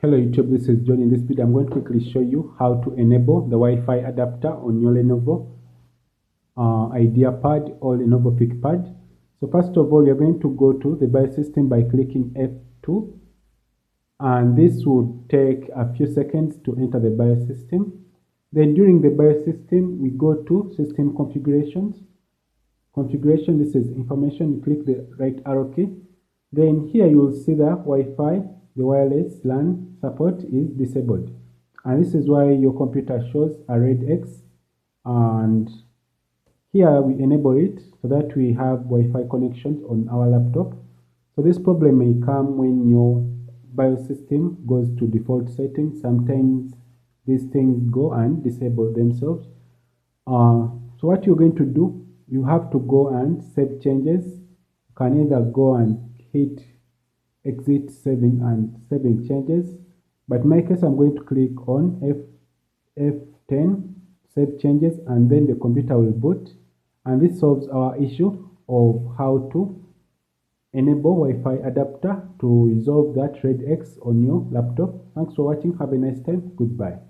Hello YouTube, this is John. In this video I'm going to quickly show you how to enable the Wi-Fi adapter on your Lenovo IdeaPad or Lenovo ThinkPad. So first of all, you're going to go to the BIOS system by clicking F2, and this will take a few seconds to enter the BIOS system. Then during the BIOS system, we go to System Configurations. Configuration, this is information. You click the right arrow key. Then here you will see the Wi-Fi, the wireless LAN support is disabled, and this is why your computer shows a red X. And here we enable it so that we have Wi-Fi connections on our laptop. So this problem may come when your BIOS system goes to default settings. Sometimes these things go and disable themselves. So what you're going to do, you have to go and save changes. You can either go and hit exit saving and saving changes, but in my case I'm going to click on F10 save changes, and then the computer will boot, and this solves our issue of how to enable Wi-Fi adapter to resolve that red X on your laptop. Thanks for watching. Have a nice time. Goodbye.